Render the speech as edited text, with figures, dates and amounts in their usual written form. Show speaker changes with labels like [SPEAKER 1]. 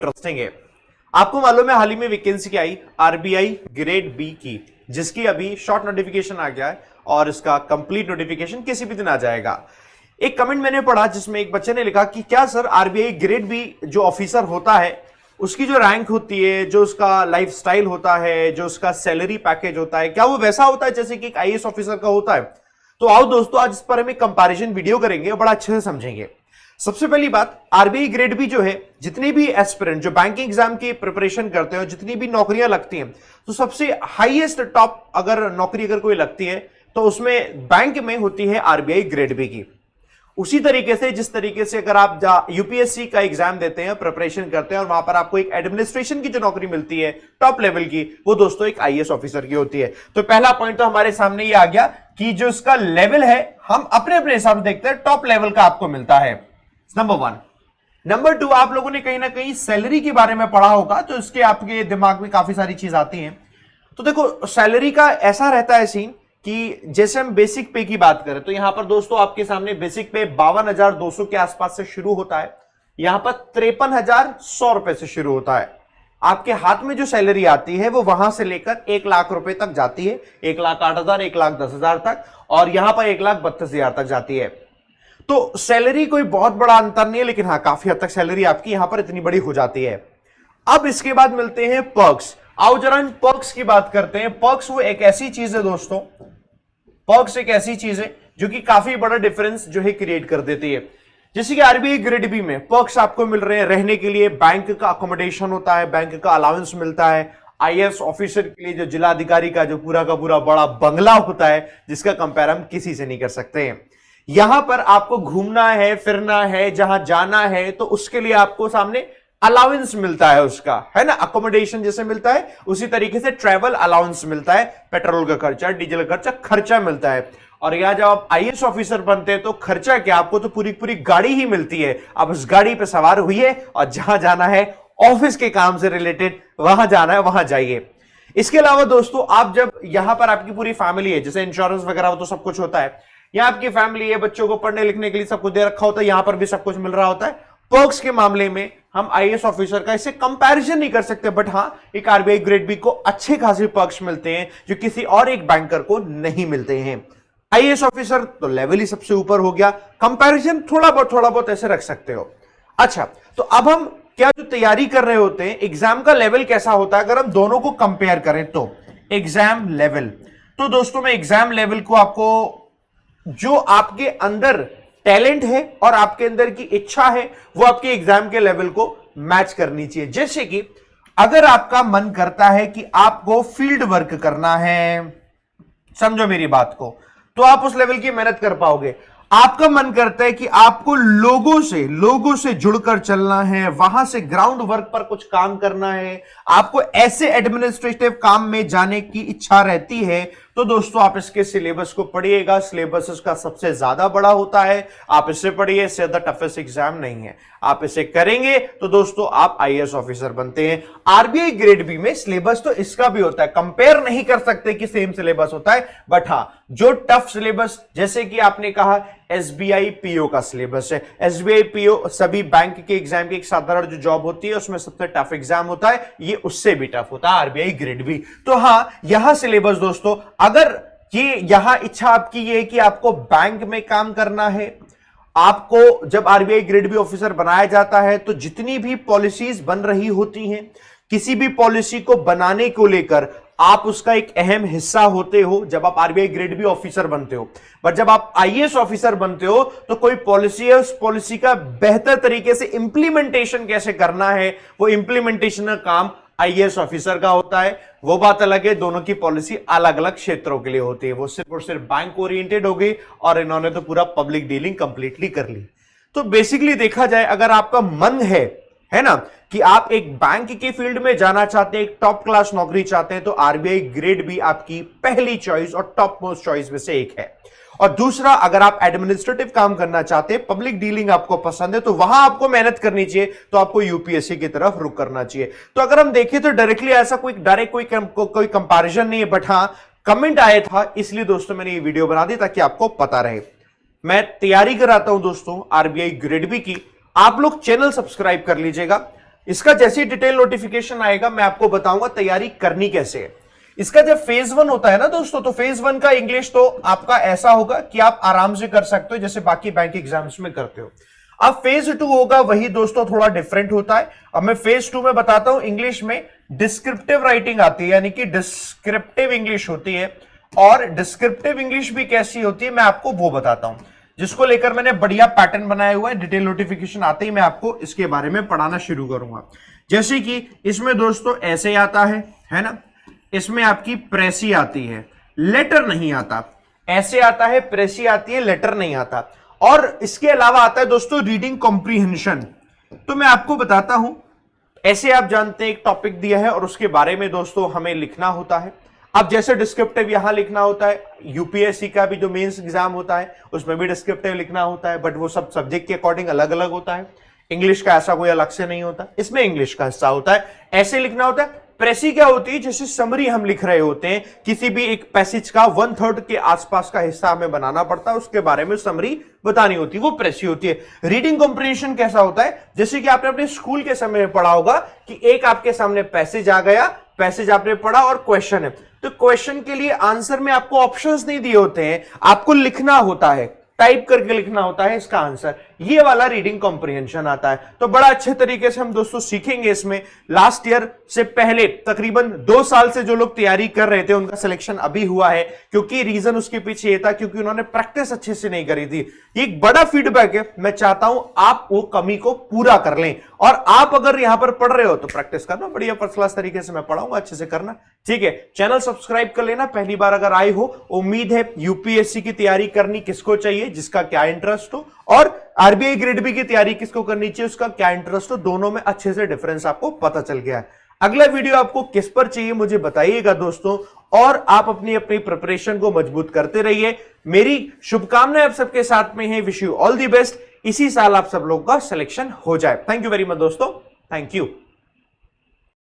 [SPEAKER 1] Interesting है। आपको मालूम है हाल ही में वैकेंसी आई आरबीआई ग्रेड बी की, जिसकी अभी शॉर्ट नोटिफिकेशन आ गया है और इसका कंप्लीट नोटिफिकेशन किसी भी दिन आ जाएगा। एक कमेंट मैंने पढ़ा जिसमें एक बच्चे ने लिखा कि क्या सर आरबीआई ग्रेड बी जो ऑफिसर होता है उसकी जो रैंक होती है, जो उसका लाइफस्टाइल होता है, जो उसका सैलरी पैकेज होता है, क्या वो वैसा होता है जैसे कि एक आईएएस ऑफिसर का होता है? तो आओ दोस्तों, आज इस पर हम एक कंपैरिजन वीडियो करेंगे और बड़ा अच्छे से समझेंगे। सबसे पहली बात, आरबीआई ग्रेड बी जो है, जितने भी एस्पिरेंट जो बैंकिंग एग्जाम की प्रिपरेशन करते हैं, जितनी भी नौकरियां लगती हैं, तो सबसे हाईएस्ट टॉप अगर नौकरी अगर कोई लगती है तो उसमें बैंक में होती है आरबीआई ग्रेड बी की। उसी तरीके से जिस तरीके से अगर आप यूपीएससी का एग्जाम देते हैं, प्रिपरेशन करते हैं और वहां पर आपको एक एडमिनिस्ट्रेशन की जो नौकरी मिलती है टॉप लेवल की, वो दोस्तों एक आईएएस ऑफिसर की होती है। तो पहला पॉइंट तो हमारे सामने ये आ गया कि जो इसका लेवल है हम अपने अपने हिसाब से देखते हैं, टॉप लेवल का आपको मिलता है, नंबर वन। नंबर टू, आप लोगों ने कहीं ना कहीं सैलरी के बारे में पढ़ा होगा, तो इसके आपके दिमाग में काफी सारी चीज आती हैं। तो देखो, सैलरी का ऐसा रहता है सीन कि जैसे हम बेसिक पे की बात करें तो यहां पर दोस्तों आपके सामने बेसिक पे 52,200 के आसपास से शुरू होता है, यहां पर 53,100 रुपए से शुरू होता है। आपके हाथ में जो सैलरी आती है वो वहां से लेकर 1 लाख रुपए तक जाती है, 1,08,000, 1,10,000 तक, और यहां पर 1,32,000 तक जाती है। तो सैलरी कोई बहुत बड़ा अंतर नहीं है, लेकिन हाँ काफी हद तक सैलरी आपकी यहां पर इतनी बड़ी हो जाती है। अब इसके बाद मिलते हैं पर्क्स। आओ जरा इन पर्क्स की बात करते हैं। पर्क्स वो एक ऐसी चीज है दोस्तों, पर्क्स एक ऐसी चीज है जो कि काफी बड़ा डिफरेंस जो है क्रिएट कर देती है। जैसे कि आरबीआई ग्रेड बी में पर्क्स आपको मिल रहे हैं, रहने के लिए बैंक का अकोमोडेशन होता है, बैंक का अलाउंस मिलता है। आईएएस ऑफिसर के लिए जो जिलाधिकारी का जो पूरा का पूरा बड़ा बंगला होता है, जिसका कंपेयर हम किसी से नहीं कर सकते हैं। यहां पर आपको घूमना है, फिरना है, जहां जाना है, तो उसके लिए आपको सामने अलाउंस मिलता है, उसका है ना, अकोमोडेशन जैसे मिलता है उसी तरीके से ट्रैवल अलाउंस मिलता है, पेट्रोल का खर्चा, डीजल का खर्चा मिलता है। और यहां जब आप आईएएस ऑफिसर बनते हैं तो खर्चा क्या, आपको तो पूरी पूरी गाड़ी ही मिलती है। आप उस गाड़ी पे सवार हुई और जहां जाना है, ऑफिस के काम से रिलेटेड वहां जाना है वहां जाइए। इसके अलावा दोस्तों, आप जब यहां पर आपकी पूरी फैमिली है, जैसे इंश्योरेंस वगैरह वो तो सब कुछ होता है, यहां आपकी फैमिली है, बच्चों को पढ़ने लिखने के लिए सब कुछ दे रखा होता है, यहां पर भी सब कुछ मिल रहा होता है। पर्क्स के मामले में हम आईएएस ऑफिसर का इससे कंपैरिजन नहीं कर सकते, बट हां एक आरबीआई ग्रेड बी को अच्छे खासे पर्क्स मिलते हैं जो किसी और एक बैंकर को नहीं मिलते हैं। आईएएस ऑफिसर तो लेवल ही सबसे ऊपर हो गया, कंपैरिजन थोड़ा बहुत ऐसे रख सकते हो। अच्छा, तो अब हम क्या जो तैयारी कर रहे होते हैं, एग्जाम का लेवल कैसा होता है अगर हम दोनों को कंपेयर करें तो एग्जाम लेवल। तो दोस्तों मैं एग्जाम लेवल को आपको, जो आपके अंदर टैलेंट है और आपके अंदर की इच्छा है, वो आपके एग्जाम के लेवल को मैच करनी चाहिए। जैसे कि अगर आपका मन करता है कि आपको फील्ड वर्क करना है, समझो मेरी बात को, तो आप उस लेवल की मेहनत कर पाओगे। आपका मन करता है कि आपको लोगों से जुड़कर चलना है, वहां से ग्राउंड वर्क पर कुछ काम करना है, आपको ऐसे एडमिनिस्ट्रेटिव काम में जाने की इच्छा रहती है, तो दोस्तों आप इसके सिलेबस को पढ़िएगा। सिलेबस इसका सबसे ज्यादा बड़ा होता है, आप इससे पढ़िए। इससे द टफेस्ट एग्जाम नहीं है, आप इसे करेंगे तो दोस्तों आप आईएएस ऑफिसर बनते हैं। आरबीआई ग्रेड बी में सिलेबस तो इसका भी होता है, कंपेयर नहीं कर सकते कि सेम सिलेबस होता है, बट हां जो टफ सिलेबस, जैसे कि आपने कहा एसबीआई पीओ का सिलेबस है, एसबीआई पीओ सभी बैंक के एग्जाम की एक साधारण जो जॉब होती है उसमें सबसे टफ एग्जाम होता है, ये उससे भी टफ होता है आरबीआई ग्रेड बी। तो हां यहां सिलेबस दोस्तों, अगर ये यहां इच्छा आपकी ये है कि आपको बैंक में काम करना है, आपको जब आरबीआई ग्रेड बी ऑफिसर बनाया जाता है तो जितनी भी पॉलिसीज बन रही होती हैं, किसी भी पॉलिसी को बनाने को लेकर आप उसका एक अहम हिस्सा होते हो जब आप आरबीआई ग्रेड बी ऑफिसर बनते हो। बट जब आप आईएएस ऑफिसर बनते हो तो कोई पॉलिसी है, उस पॉलिसी का बेहतर तरीके से इंप्लीमेंटेशन कैसे करना है, वो इंप्लीमेंटेशन का काम आईएएस ऑफिसर का होता है। वो बात अलग है, दोनों की पॉलिसी अलग अलग क्षेत्रों के लिए होती है। वो सिर्फ और सिर्फ बैंक ओरिएंटेड हो गई और इन्होंने तो पूरा पब्लिक डीलिंग कंप्लीटली कर ली। तो बेसिकली देखा जाए, अगर आपका मन है ना, कि आप एक बैंक के फील्ड में जाना चाहते हैं, एक टॉप क्लास नौकरी चाहते हैं, तो आरबीआई ग्रेड बी आपकी पहली चॉइस और टॉप मोस्ट चॉइस में से एक है। और दूसरा, अगर आप एडमिनिस्ट्रेटिव काम करना चाहते हैं, पब्लिक डीलिंग आपको पसंद है, तो वहां आपको मेहनत करनी चाहिए, तो आपको यूपीएससी की तरफ रुख करना चाहिए। तो अगर हम देखें तो डायरेक्टली ऐसा कोई कंपैरिजन नहीं है, बट हां कमेंट आया था, इसलिए दोस्तों मैंने ये वीडियो बना दी ताकि आपको पता रहे। मैं तैयारी कराता हूं दोस्तों आरबीआई ग्रेड बी की, आप लोग चैनल सब्सक्राइब कर लीजिएगा। इसका जैसे डिटेल नोटिफिकेशन आएगा मैं आपको बताऊंगा तैयारी करनी कैसे है। इसका जब फेज 1 होता है ना दोस्तों, तो फेज 1 का इंग्लिश तो आपका ऐसा होगा कि आप आराम से कर सकते हो जैसे बाकी बैंक एग्जाम्स में करते हो। अब फेज 2 होगा, वही दोस्तों थोड़ा डिफरेंट होता है। अब मैं फेज 2 में बताता हूं, इंग्लिश में डिस्क्रिप्टिव राइटिंग आती है, यानी कि डिस्क्रिप्टिव इंग्लिश होती है। और डिस्क्रिप्टिव इंग्लिश भी कैसी होती है मैं आपको वो बताता हूं, जिसको लेकर मैंने बढ़िया पैटर्न बनाया हुआ है। डिटेल नोटिफिकेशन आते ही मैं आपको इसके बारे में पढ़ाना शुरू करूंगा। जैसे कि इसमें दोस्तों ऐसे आता है ना, इसमें आपकी प्रेसी आती है, लेटर नहीं आता। ऐसे आता है, प्रेसी आती है, लेटर नहीं आता। और इसके अलावा आता है दोस्तों रीडिंग कॉम्प्रीहेंशन। तो मैं आपको बताता हूं, ऐसे आप जानते हैं एक टॉपिक दिया है और उसके बारे में दोस्तों हमें लिखना होता है। अब जैसे डिस्क्रिप्टिव यहां लिखना होता है, यूपीएससी का भी जो मेंस एग्जाम होता है उसमें भी डिस्क्रिप्टिव लिखना होता है, बट वो सब सब्जेक्ट के अकॉर्डिंग अलग अलग होता है। इंग्लिश का ऐसा कोई अलग से नहीं होता, इसमें इंग्लिश का हिस्सा होता है, ऐसे लिखना होता है। प्रेसी क्या होती है, जैसे समरी हम लिख रहे होते हैं, किसी भी एक पैसेज का 1/3 के आसपास का हिस्सा हमें बनाना पड़ता है, उसके बारे में समरी बतानी होती है, वो प्रेसी होती है। रीडिंग कॉम्प्रीहेंशन कैसा होता है, जैसे कि आपने अपने स्कूल के समय में पढ़ा होगा कि एक आपके सामने पैसेज आ गया, पैसेज आपने पढ़ा और क्वेश्चन है, तो क्वेश्चन के लिए आंसर में आपको ऑप्शंस नहीं दिए होते हैं, आपको लिखना होता है, टाइप करके लिखना होता है इसका आंसर। ये वाला रीडिंग कॉम्प्रीहेंशन आता है। तो बड़ा अच्छे तरीके से हम दोस्तों सीखेंगे इसमें। लास्ट ईयर से पहले तकरीबन 2 साल से जो लोग तैयारी कर रहे थे उनका सिलेक्शन अभी हुआ है, क्योंकि रीजन उसके पीछे ये था क्योंकि उन्होंने प्रैक्टिस अच्छे से नहीं करी थी। ये एक बड़ा फीडबैक है, मैं चाहता हूं आप वो कमी को पूरा कर लें। और आप अगर यहां पर पढ़ रहे हो तो प्रैक्टिस करना, बढ़िया फर्स्ट क्लास तरीके से मैं पढ़ाऊंगा, अच्छे से करना, ठीक है। चैनल सब्सक्राइब कर लेना पहली बार अगर आए हो। उम्मीद है यूपीएससी की तैयारी करनी किसको चाहिए, जिसका क्या इंटरेस्ट हो, और आरबीआई ग्रेड बी की तैयारी किसको करनी चाहिए, उसका क्या इंटरेस्ट हो, दोनों में अच्छे से डिफरेंस आपको पता चल गया है। अगला वीडियो आपको किस पर चाहिए मुझे बताइएगा दोस्तों, और आप अपनी अपनी प्रिपरेशन को मजबूत करते रहिए। मेरी शुभकामनाएं आप सबके साथ में है। Wish you all the best. इसी साल आप सब लोगों का सिलेक्शन हो जाए। थैंक यू वेरी मच दोस्तों, थैंक यू।